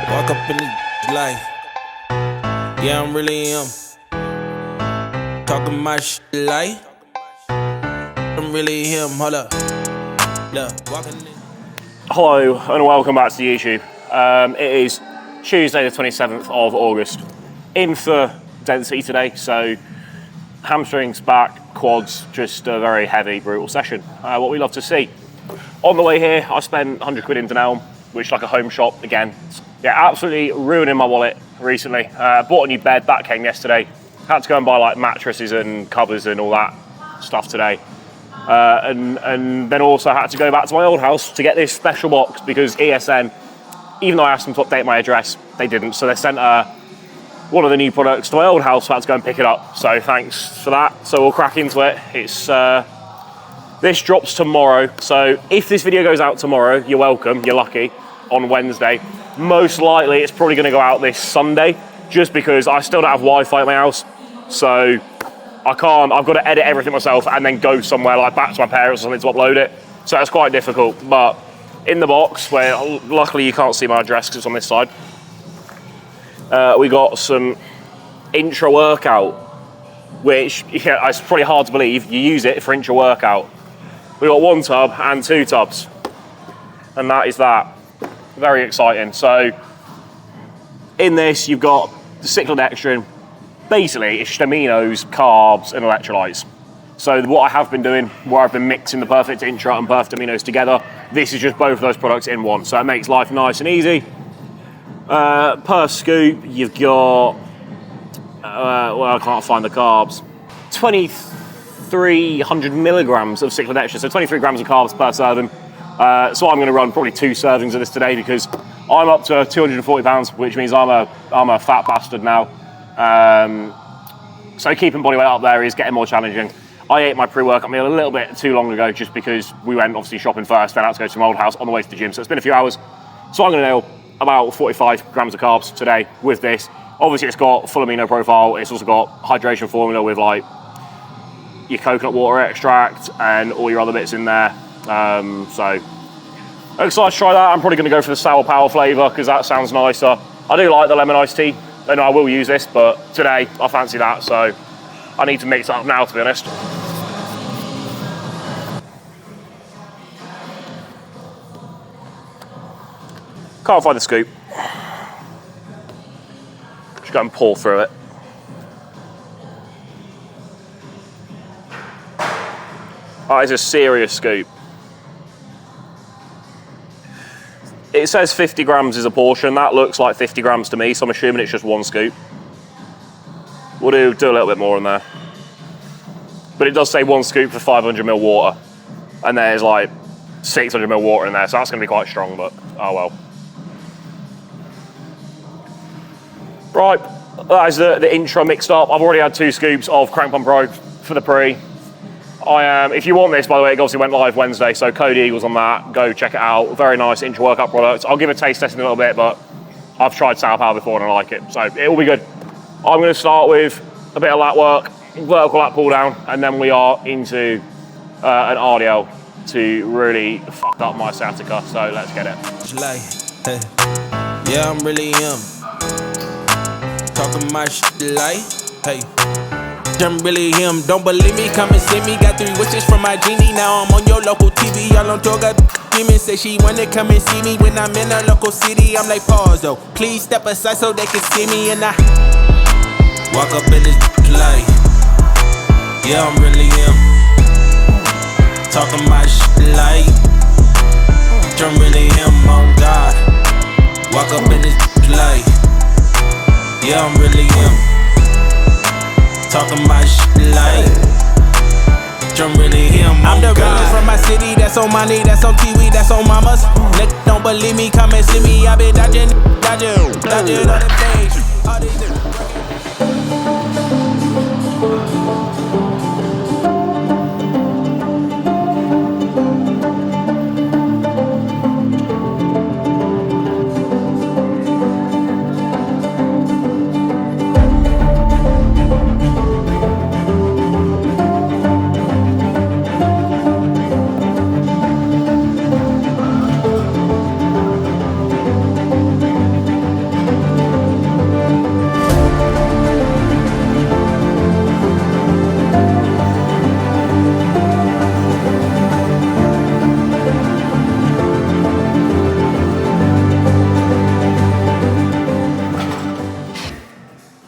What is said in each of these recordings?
Walk up in the life. Yeah, I'm really him. Talking my shit like I'm really him. Hold up. Look, walking in. Hello and welcome back to YouTube. It is Tuesday the 27th of August. In for density today, so hamstrings, back, quads, just a very heavy, brutal session. What we love to see. On the way here, I spent 100 quid in Dunelm, which is like a home shop again. Yeah, absolutely ruining my wallet recently. Bought a new bed, that came yesterday. Had to go and buy like mattresses and covers and all that stuff today. And then also had to go back to my old house to get this special box because ESN, even though I asked them to update my address, they didn't. So they sent one of the new products to my old house, so I had to go and pick it up. So thanks for that. So we'll crack into it. It's this drops tomorrow. So if this video goes out tomorrow, you're welcome, you're lucky, on Wednesday. Most likely it's probably gonna go out this Sunday, just because I still don't have Wi-Fi at my house. So I've got to edit everything myself and then go somewhere like back to my parents or something to upload it. So that's quite difficult. But in the box, where luckily you can't see my address because it's on this side, we got some Intra-workout, which it's probably hard to believe you use it for Intra-workout. We got one tub and two tubs, and that is that. Very exciting. So in this, you've got the cyclodextrin. Basically, it's just aminos, carbs, and electrolytes. So what I have been doing, where I've been mixing the perfect intra and perfect aminos together, this is just both of those products in one. So it makes life nice and easy. Per scoop, you've got, well, I can't find the carbs, 2,300 milligrams of cyclodextrin, so 23 grams of carbs per serving. So I'm going to run probably 2 servings of this today because I'm up to 240 pounds, which means I'm a fat bastard now. So keeping body weight up there is getting more challenging. I ate my pre-workout meal a little bit too long ago just because we went obviously shopping first, then out to go to my old house on the way to the gym. So it's been a few hours. So I'm going to nail about 45 grams of carbs today with this. Obviously it's got full amino profile. It's also got hydration formula with like your coconut water extract and all your other bits in there. So excited to try that. I'm probably going to go for the sour power flavour because that sounds nicer. I do like the lemon iced tea. I know I will use this, but today I fancy that, so I need to mix it up now, to be honest. Can't find the scoop. Just go and pour through it. That is a serious scoop. It says 50 grams is a portion. That looks like 50 grams to me, so I'm assuming it's just one scoop. We'll do a little bit more in there. But it does say one scoop for 500 ml water. And there's like 600 ml water in there, so that's going to be quite strong, but oh well. Right, that is the intro mixed up. I've already had 2 scoops of Crank Pump Pro for the pre. If you want this, by the way, it obviously went live Wednesday, so Code Eagles on that. Go check it out. Very nice intra-workout product. I'll give a taste test in a little bit, but I've tried sour power before and I like it, so it will be good. I'm going to start with a bit of lat work, vertical lat pull down, and then we are into an RDL to really fuck up my sciatica. So let's get it. Yeah, I'm really him. Talking my shit like, hey. I'm really him, don't believe me, come and see me. Got 3 wishes from my genie, now I'm on your local TV. Y'all on tour, got demons, say she wanna come and see me. When I'm in a local city, I'm like, pause though, please step aside so they can see me. And I walk up in this light. Yeah, I'm really him. Talking my shit like I'm really him, on God. Walk up in this light. Yeah, I'm really him. Talking my shit like I'm really him. I'm the realest from my city, that's on my knee, that's on TV, that's on mamas. Nick, don't believe me, come and see me. I been dodging on the page. All these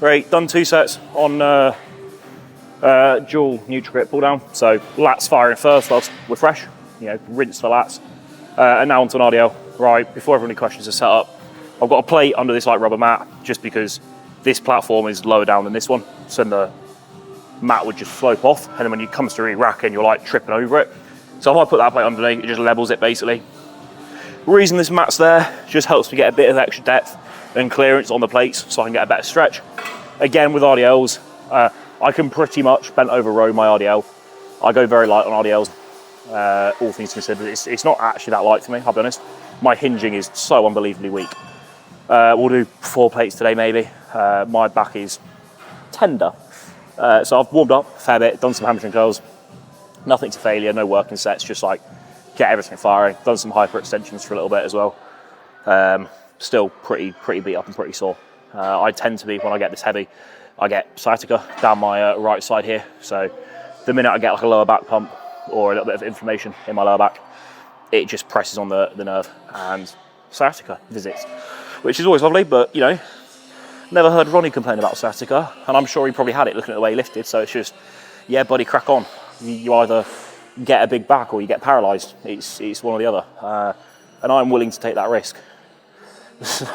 Great, done 2 sets on dual neutral grip pull down. So lats firing first, whilst we're fresh, rinse the lats. And now onto an RDL. Right, before everybody questions the setup, I've got a plate under this like rubber mat, just because this platform is lower down than this one. So the mat would just slope off, and then when you come to re-racking, you're like tripping over it. So if I put that plate underneath, it just levels it basically. The reason this mat's there just helps me get a bit of extra depth and clearance on the plates so I can get a better stretch. Again, with RDLs, I can pretty much bent over row my RDL. I go very light on RDLs, all things considered. It's not actually that light for me, I'll be honest. My hinging is so unbelievably weak. We'll do 4 plates today maybe. My back is tender. So I've warmed up a fair bit, done some hamstring curls. Nothing to failure, no working sets, just like get everything firing. Done some hyper extensions for a little bit as well. Still pretty beat up and pretty sore. I tend to be, when I get this heavy, I get sciatica down my right side here. So the minute I get like a lower back pump or a little bit of inflammation in my lower back, it just presses on the nerve and sciatica visits, which is always lovely. But never heard Ronnie complain about sciatica, and I'm sure he probably had it looking at the way he lifted. So it's just, yeah, buddy, crack on. You either get a big back or you get paralysed. It's one or the other, and I'm willing to take that risk. So,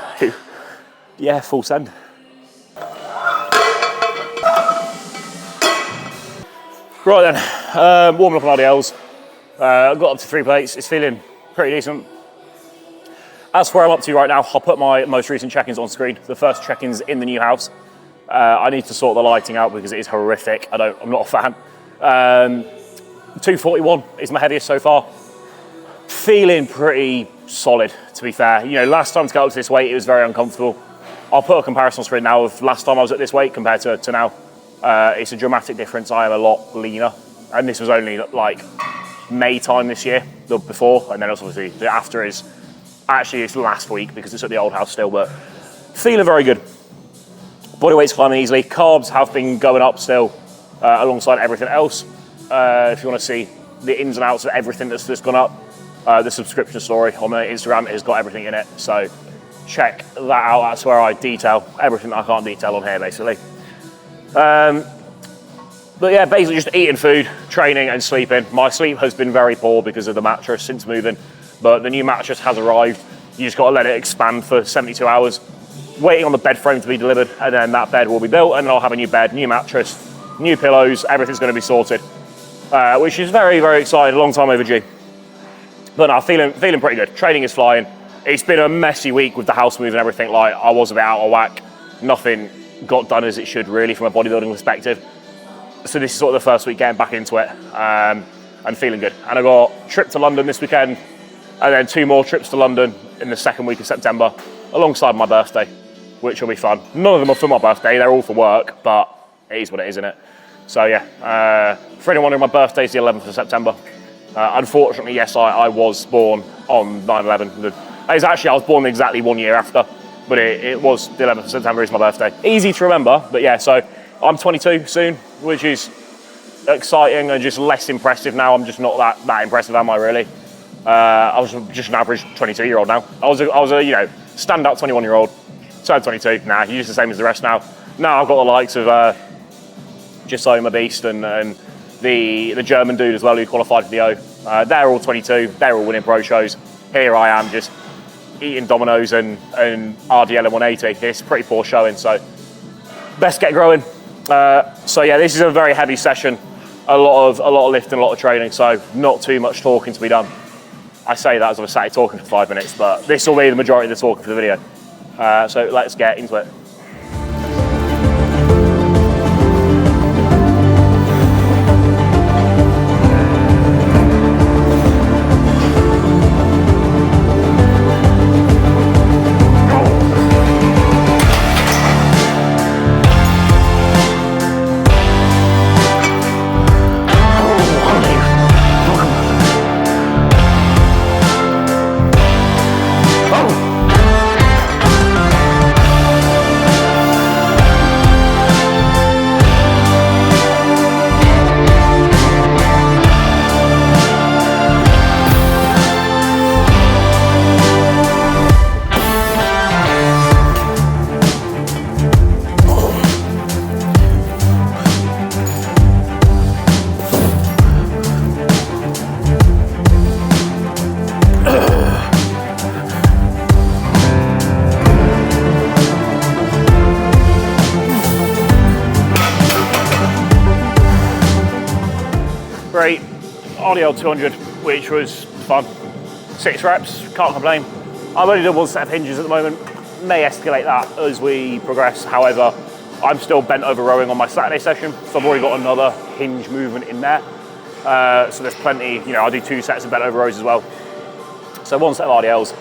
yeah, full send. Right then, warming up on RDLs. I've got up to 3 plates. It's feeling pretty decent. As for where I'm up to right now, I'll put my most recent check-ins on screen. The first check-ins in the new house. I need to sort the lighting out because it is horrific. I'm not a fan. 241 is my heaviest so far. Feeling pretty solid, to be fair. Last time to get up to this weight, it was very uncomfortable. I'll put a comparison on screen now of last time I was at this weight compared to now. It's a dramatic difference. I am a lot leaner, and this was only like May time this year, the before, and then obviously the after is actually it's last week because it's at the old house still, but feeling very good. Body weight's climbing easily. Carbs have been going up still alongside everything else. If you want to see the ins and outs of everything that's gone up, the subscription story on my Instagram has got everything in it, so check that out. That's where I detail everything that I can't detail on here basically. But yeah, basically just eating food, training and sleeping. My sleep has been very poor because of the mattress since moving, but the new mattress has arrived. You just got to let it expand for 72 hours. Waiting on the bed frame to be delivered, and then that bed will be built, and then I'll have a new bed, new mattress, new pillows, everything's going to be sorted, which is very, very exciting, a long time overdue. But no, feeling pretty good. Training is flying. It's been a messy week with the house move and everything. Like, I was a bit out of whack. Nothing got done as it should really from a bodybuilding perspective. So this is sort of the first week getting back into it, and feeling good. And I got a trip to London this weekend, and then 2 more trips to London in the second week of September, alongside my birthday, which will be fun. None of them are for my birthday, they're all for work, but it is what it is, isn't it? So yeah, for anyone wondering, my birthday is the 11th of September. Unfortunately, yes, I was born on 9/11. I was born exactly 1 year after, but it was the 11th of September is my birthday. Easy to remember, but yeah, so I'm 22 soon, which is exciting and just less impressive now. I'm just not that impressive, am I really? I was just an average 22-year-old now. I was a standout 21-year-old. Turned 22. Nah, you're just the same as the rest now. Now I've got the likes of Josiah Beast and the German dude as well who qualified for the O. They're all 22. They're all winning pro shows. Here I am just eating Dominoes and RDL and 180. It's pretty poor showing, so best get growing. So yeah, this is a very heavy session. A lot of lifting, a lot of training, so not too much talking to be done. I say that as I've sat talking for 5 minutes, but this will be the majority of the talking for the video. So let's get into it. RDL 200, which was fun. 6 reps, can't complain. I've only done 1 set of hinges at the moment. May escalate that as we progress. However, I'm still bent over rowing on my Saturday session, so I've already got another hinge movement in there. So there's plenty, you know, I do 2 sets of bent over rows as well. So 1 set of RDLs.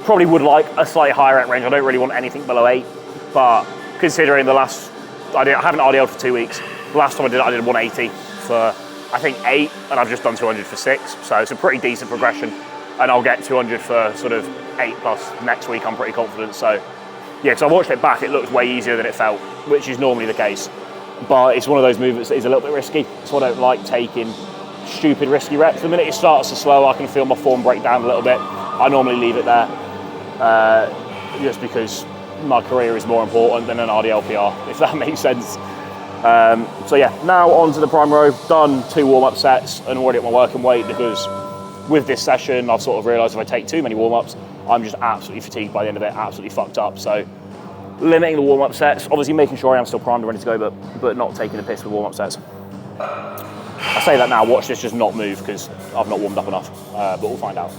Probably would like a slightly higher rep range. I don't really want anything below 8, but considering the last, I haven't RDL'd for 2 weeks. The last time I did 180 for, I think 8, and I've just done 200 for 6. So it's a pretty decent progression, and I'll get 200 for sort of 8 plus next week, I'm pretty confident. So yeah, because I watched it back, it looked way easier than it felt, which is normally the case. But it's one of those movements that is a little bit risky, so I don't like taking stupid risky reps. The minute it starts to slow, I can feel my form break down a little bit. I normally leave it there, just because my career is more important than an RDL PR, if that makes sense. So yeah, now on to the prime row. Done 2 warm-up sets and already at my working weight, because with this session, I've sort of realised if I take too many warm-ups, I'm just absolutely fatigued by the end of it, absolutely fucked up. So limiting the warm-up sets, obviously making sure I am still primed and ready to go, but not taking the piss with warm-up sets. I say that now, watch this just not move because I've not warmed up enough, but we'll find out.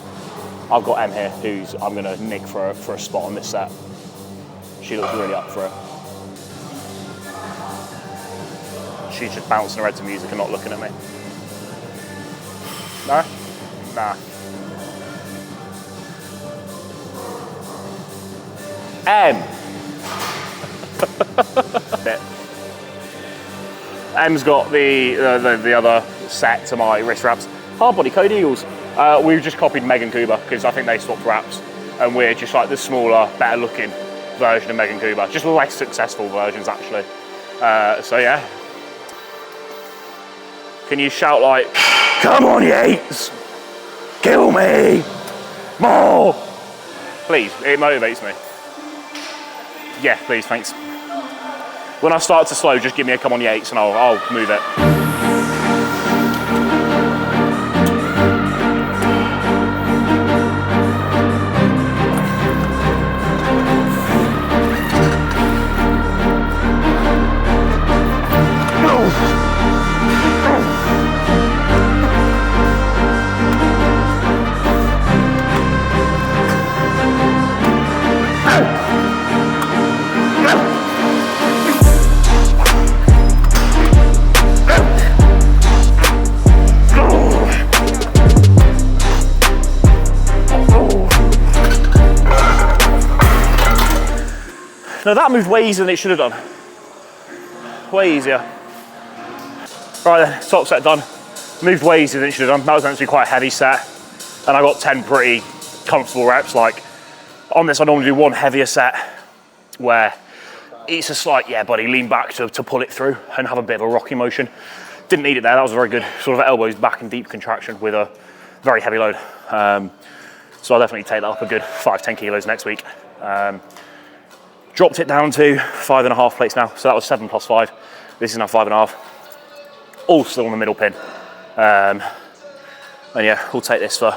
I've got Em here, who's I'm gonna nick for a spot on this set. She looks really up for it. She's just bouncing her head to music and not looking at me. No? Nah. Em's got the other set to my wrist wraps. Hard body Code Eagles. We've just copied Megan Kuba because I think they swapped wraps, and we're just like the smaller, better looking version of Megan Kuba. Just less successful versions actually. So yeah. Can you shout like, come on Yates, kill me, more? Please, it motivates me. Yeah, please, thanks. When I start to slow, just give me a come on Yates and I'll move it. Now that moved way easier than it should have done. Way easier. Right then, top set done. Moved way easier than it should have done. That was meant to be quite a heavy set, and I got 10 pretty comfortable reps. Like on this, I normally do 1 heavier set where it's a slight, yeah buddy, lean back to pull it through and have a bit of a rocky motion. Didn't need it there, that was a very good sort of elbows back and deep contraction with a very heavy load. So I'll definitely take that up a good 5-10 kilos next week. Dropped it down to 5.5 plates now. So that was 7 plus 5. This is now 5.5. All still on the middle pin. And yeah, we'll take this for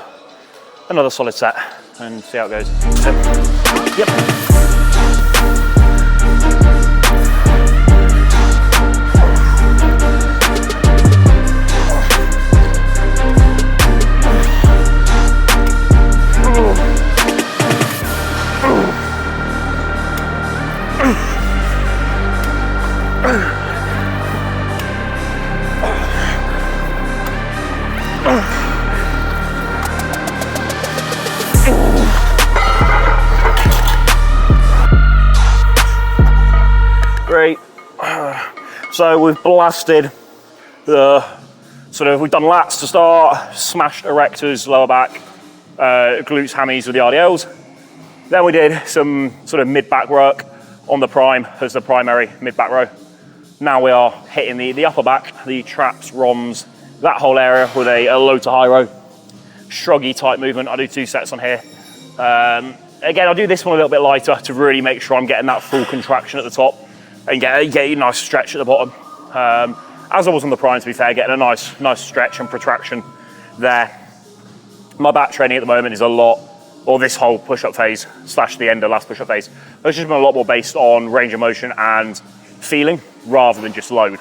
another solid set and see how it goes. Yep. Great. So we've blasted we've done lats to start, smashed erectors, lower back, glutes, hammies with the RDLs. Then we did some sort of mid-back work on the prime as the primary mid-back row. Now we are hitting the upper back, the traps, ROMs, that whole area with a low to high row. Shruggy type movement. I do 2 sets on here. Again, I'll do this one a little bit lighter to really make sure I'm getting that full contraction at the top and get a nice stretch at the bottom. As I was on the prime, to be fair, getting a nice stretch and protraction there. My back training at the moment is a lot, or this whole push-up phase / the end of last push-up phase, it's just been a lot more based on range of motion and feeling rather than just load.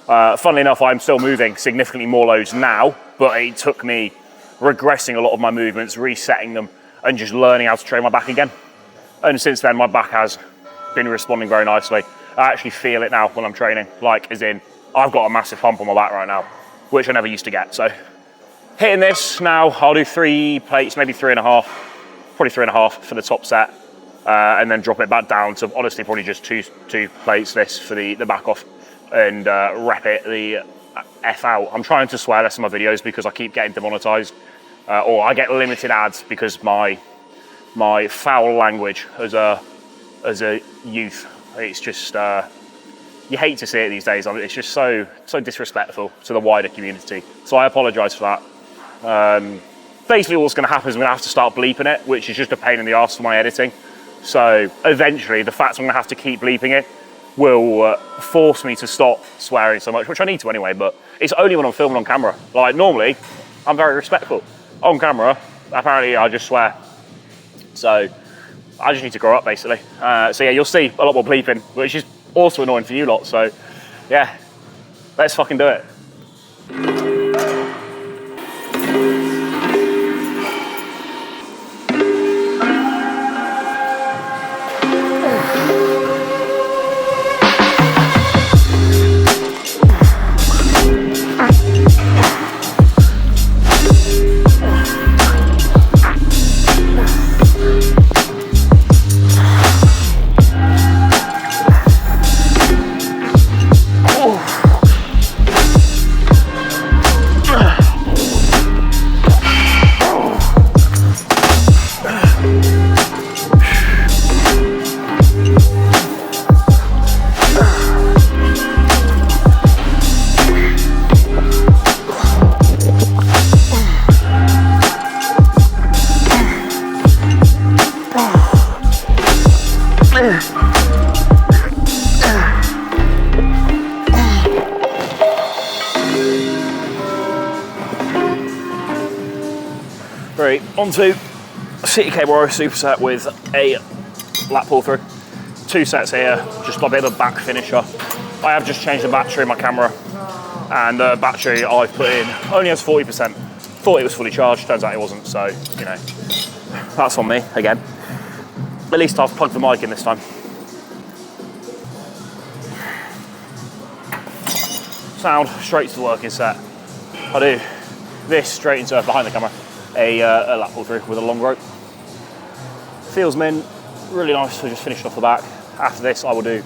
Funnily enough, I'm still moving significantly more loads now, but it took me regressing a lot of my movements, resetting them, and just learning how to train my back again. And since then, my back has been responding very nicely. I actually feel it now when I'm training, like as in, I've got a massive pump on my back right now, which I never used to get. So hitting this now, I'll do 3 plates, maybe 3.5, probably 3.5 for the top set, and then drop it back down to honestly probably just two plates this for the back off, and rep it the F out. I'm trying to swear less in my videos because I keep getting demonetized, or I get limited ads because my foul language as a youth, it's just, you hate to see it these days. It's just so disrespectful to the wider community. So I apologize for that. Basically what's gonna happen is I'm gonna have to start bleeping it, which is just a pain in the arse for my editing. So eventually the fact I'm gonna have to keep bleeping it will force me to stop swearing so much, which I need to anyway, but it's only when I'm filming on camera. Like normally, I'm very respectful. On camera, apparently I just swear. So I just need to grow up basically. So yeah, you'll see a lot more bleeping, which is also annoying for you lot. So yeah, let's fucking do it. Right, on to City Cable Row superset with a lat pull through. 2 sets here, just a bit of a back finisher. I have just changed the battery in my camera, and the battery I've put in only has 40%. Thought it was fully charged, turns out it wasn't, so, you know, that's on me again. At least I've plugged the mic in this time. Sound straight to the working set. I do this straight into behind the camera, a lat pull through with a long rope. Feels mint, really nice. So just finished off the back. After this, I will do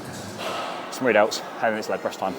some read outs and then it's leg press time.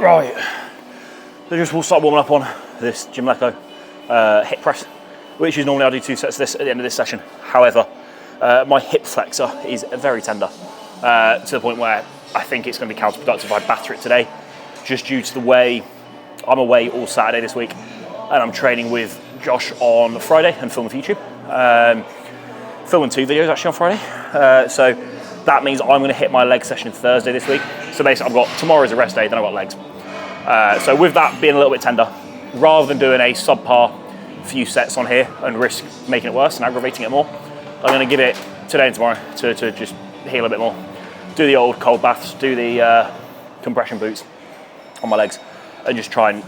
Right, so just we'll start warming up on this Gym Leco hip press, which is normally I do 2 sets of this at the end of this session. However, my hip flexor is very tender to the point where I think it's going to be counterproductive if I batter it today, just due to the way I'm away all Saturday this week, and I'm training with Josh on Friday and filming for YouTube. Filming 2 videos actually on Friday, so that means I'm going to hit my leg session Thursday this week. So basically I've got tomorrow as a rest day, then I've got legs. So with that being a little bit tender, rather than doing a subpar few sets on here and risk making it worse and aggravating it more, I'm going to give it today and tomorrow to just heal a bit more. Do the old cold baths, do the compression boots on my legs, and just try and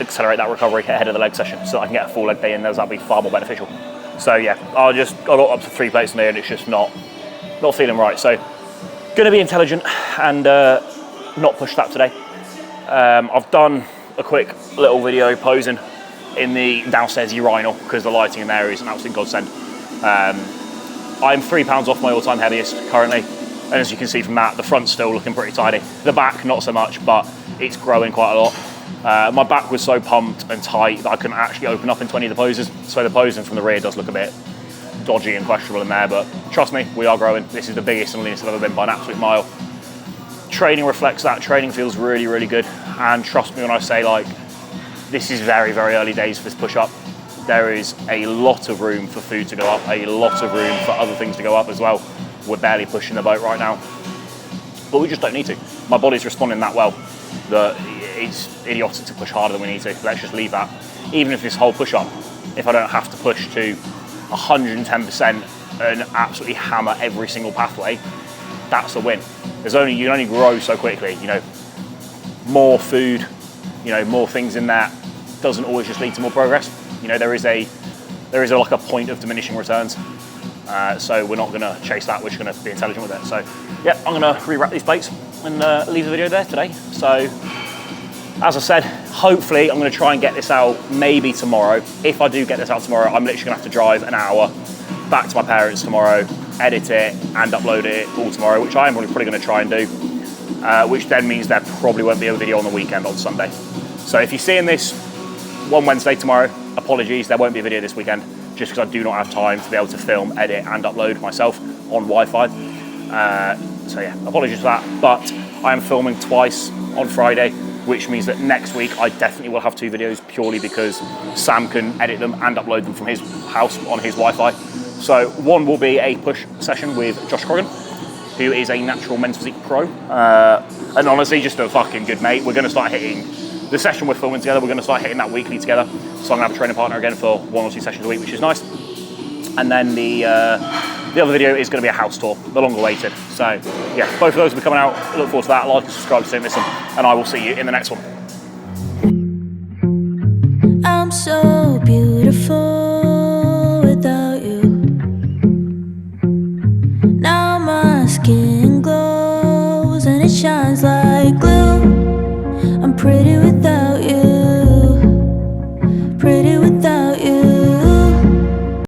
accelerate that recovery ahead of the leg session so that I can get a full leg day in there. That'll be far more beneficial. So yeah, I got up to 3 plates in there and it's just not feeling right. So going to be intelligent and not push that today. I've done a quick little video posing in the downstairs urinal because the lighting in there is an absolute godsend. I'm 3 pounds off my all-time heaviest currently, and as you can see from that, the front's still looking pretty tidy. The back, not so much, but it's growing quite a lot. My back was so pumped and tight that I couldn't actually open up into any of the poses, so the posing from the rear does look a bit dodgy and questionable in there, but trust me, we are growing. This is the biggest and leanest I've ever been by an absolute mile. Training reflects that. Training feels really, really good, and trust me when I say, like, this is very, very early days for this push-up. There is a lot of room for food to go up, a lot of room for other things to go up as well. We're barely pushing the boat right now, but we just don't need to. My body's responding that well that it's idiotic to push harder than we need to. Let's just leave that. Even if this whole push-up, if I don't have to push to 110% and absolutely hammer every single pathway, that's a win. You can only grow so quickly. You know, more food, you know, more things in that doesn't always just lead to more progress. You know, there is like a point of diminishing returns. So we're not going to chase that. We're just going to be intelligent with it. So yeah, I'm going to re-wrap these plates and leave the video there today. So as I said, hopefully I'm going to try and get this out maybe tomorrow. If I do get this out tomorrow, I'm literally going to have to drive an hour back to my parents tomorrow, edit it and upload it all tomorrow, which I am probably going to try and do, which then means there probably won't be a video on the weekend on Sunday. So if you're seeing this one Wednesday tomorrow, apologies, there won't be a video this weekend, just because I do not have time to be able to film, edit and upload myself on Wi-Fi. So yeah, apologies for that, but I am filming twice on Friday, which means that next week I definitely will have 2 videos purely because Sam can edit them and upload them from his house on his Wi-Fi. So one will be a push session with Josh Croggan, who is a natural men's physique pro, and honestly just a fucking good mate. We're going to start hitting the session we're filming together. We're going to start hitting that weekly together. So I'm going to have a training partner again for 1 or 2 sessions a week, which is nice. And then the other video is going to be a house tour, the longer awaited. So yeah, both of those will be coming out. Look forward to that. Like and subscribe to this one, and I will see you in the next one. I'm so beautiful without you. Now my skin glows and it shines like glue. I'm pretty without